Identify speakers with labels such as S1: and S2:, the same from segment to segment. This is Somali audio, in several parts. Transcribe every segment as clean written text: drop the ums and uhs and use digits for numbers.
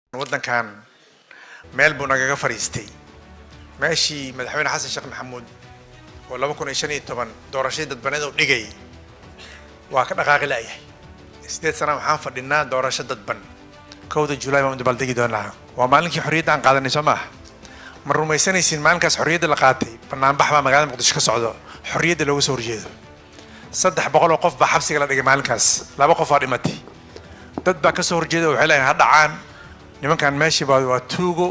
S1: waddan kan meel buu nagaga fariistay meeshii madaxweyne xasan sheekh maxamuud oo 2015 doorashadii dadbaneed oo dhigay waa ka dhaqaaqi laayahay 8 sano waxaan fadhinaa doorasho dadban 1 July baan dabaaldegi doonaa waa maalinkii xorriyadda aan qaadanay Soomaa ma rumaysanaysiin maalinkaas xorriyadda la qaatay banaanbax baa magaalada Muqdisho ka socdo xorriyadda looga soo horjeedo 300 oo qof baa xabsiga la dhigay maalinkaas 2 qof aa dhimatay dad baa ka soo horjeeda waxay leeyahay ha dhacaan nimankan meeshii baa waa tuugo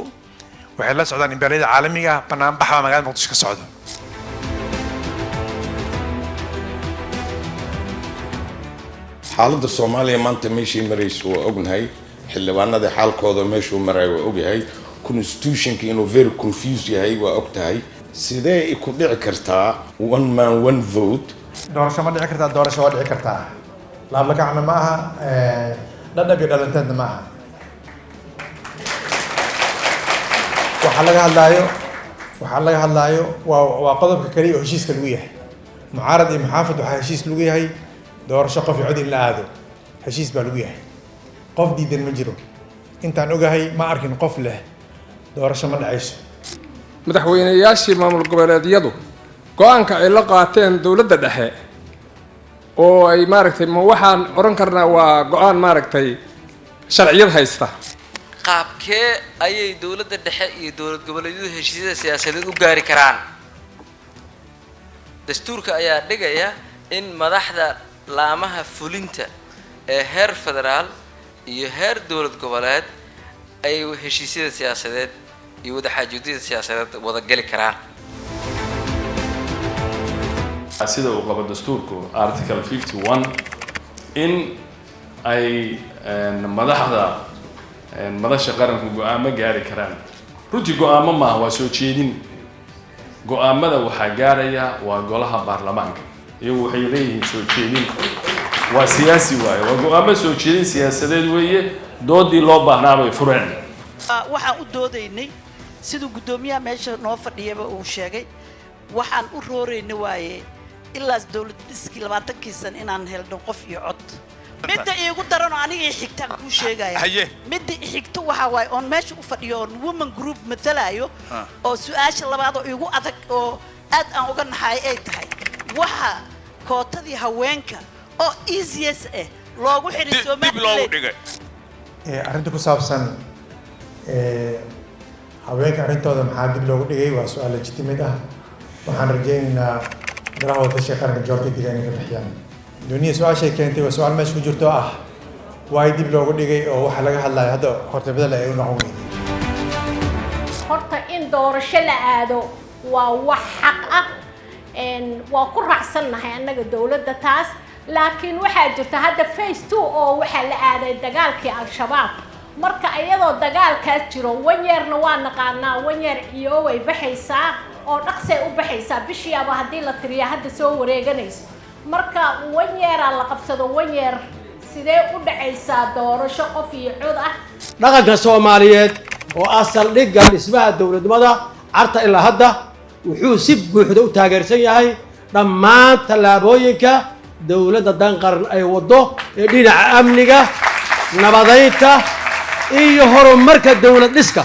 S1: waxay la socdaan imbaariyada caalamiga banaanbax baa magaalada Muqdisho ka socdo
S2: xaaladda Soomaaliya maanta meeshii marayso waa ognahay xildhibaanada xaalkooda meeshuu maray waa ogyahay constitutionka inuu very confused yahay waa ogtahay sidee ku dhici kartaa one man one vote
S1: doorasho ma dhici kartaa doorasho waa dhici kartaa laab lagacna ma aha dhadhab iyo dhalanteedna ma aha waxaa laga hadlaayo waa qodobka kaliya oo heshiiska lagu yahay mucaarad iyo muxaafid waxaa heshiis lagu yahay doorasho qof cod in la aado heshiis baa lagu yahay qof diidan ma jiro intaan ogahay ma arkin qof leh doorasho ma dhacayso
S3: madaxweynayaashii maamul goboleedyadu go'aanka ay la qaateen dawladda dhexe oo ay maaragtay ma waxaan oran karnaa waa go'aan maaragtay sharciyad haysta
S4: qaabkee ayay dawladda dhexe iyo dawlad goboleedyadu heshiisyada siyaasadeed u gaari karaan dastuurka ayaa dhigaya in madaxda laamaha fulinta ee heer federaal iyo heer dawlad goboleed ay heshiisyada siyaasadeed iyo wadaxaajoodida siyaasadeed wada gali karaan
S5: sida uu qabo dastuurku article 51 in ay madasha qaranku go'aamo gaari karaan runtii go'aamo maaha waa soo jeedin go'aamada waxaa gaaraya waa golaha baarlamaanka iyagu waxay leeyihiin soo jeedin waa siyaasi waaye waa go'aamo soo jeedin siyaasadeed weeye doodii loo baahnaa bay fureen
S6: waxaan u doodaynay siduu guddoomiyaha meesha noo fadhiyaba uu sheegay waxaan u rooraynay waaye ilaa dawlad dhiskii 20 sano inaan helno qof iyo cod midda iigu daran oo aniga xigtaan ku sheegaya midda xigto waxa waay on meesha u fadhiyo on women group matalayo oo su'aasha labaad oo iigu adag oo aad aan uga naxay ay tahay waxa kootadii haweenka oo easiest loogu xiriyo Soomaaliya
S7: loogu dhigay
S1: arrinta ku saabsan haweenka arrintooda maxaa dib loogu dhigay waa su'aal legitimate ah waxaan rajaynaynaa golaha wadasha qaranka joorka diga inay ka bixiyaan duniya su'aashay keentay waa su'aal meesha ku jirto ah waay dib loogu dhigay oo waxa laga hadlayo hadda horta bedel ay u noqon weyday
S8: horta in doorasho la aado waa wax xaq ah waa ku raacsannahay annaga dawladda taas laakiin waxaa jirta hadda phase 2 oo waxaa la aaday dagaalkii al-shabaab marka iyadoo dagaalkaas jiro wanyeerna waa naqaanaa wanyeer iyo way baxaysaa oo dhaqsay u baxaysaa bishiiba haddii la tiriyo hadda soo wareeganayso marka wanyeera la qabsado wanyeer sidee u dhacaysaa doorasho qof iyo cod ah
S9: dhaqanka Soomaaliyeed oo asal dhiga dhismaha dawladnimada carta ilaa hadda wuxuu si buuxda u taageersan yahay dhammaan tallaabooyinka dawladda dan qaran ay wado ee dhinaca amniga nabadeynta iyo horumarka dawlad dhiska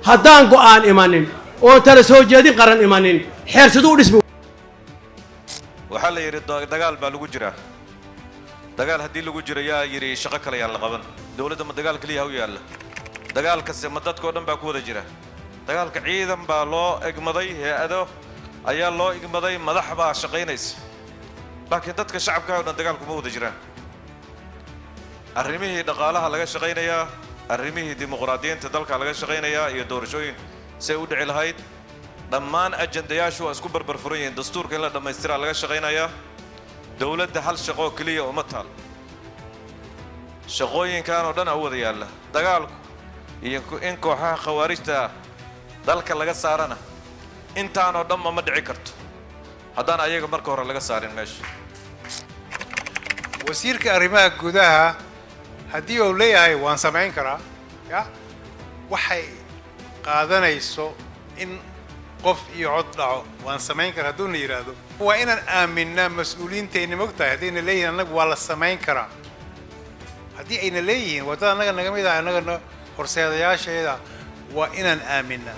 S9: haddaan go'aan imanin oo tala soo jeedin qaran imanin xeersadu dhismo
S7: waxaa la yiri dagaal baa lagu jiraa dagaal haddii lagu jiro yaa yiri shaqo kale yaan la qaban dawladda ma dagaal kaliya u yaalla dagaalkase ma dadkoo dhan baa ku wada jira dagaalka ciidan baa loo egmaday hay-ado ayaa loo egmaday madax baa shaqaynaysa laakiin dadka shacabka oo dhan dagaalku ma wada jiraan arrimihii dhaqaalaha laga shaqaynayaa arrimihii dimuqraadiyiinta dalka laga shaqaynayaa iyo doorashooyin say u dhici lahayd dhammaan ajandayaashu waa isku barbar furan yihiin dastuurka in la dhammaystiraa laga shaqaynayaa dawladda hal shaqo keliya uma taal shaqooyinkan oo dhan u wada yaalla dagaalku iyo in kooxaha khawaarijta dalka laga saarana intaan oo dhan ma dhici karto haddaan ayaga marka hore laga saarin meesha
S10: wasiirka arrimaha gudaha haddii uu leeyahay waan samayn karaa ya waxay qaadanayso in qof iyo cod dhaco waan samayn karaa hadduu na yiraahdo waa inaan aaminaa mas'uuliyiintayna mogtahay haddayna leeyihiin annagu waa la samayn karaa haddii ayna leeyihiin wadada annaga naga mid ah annagana horseedayaasheeda waa inaan aaminaa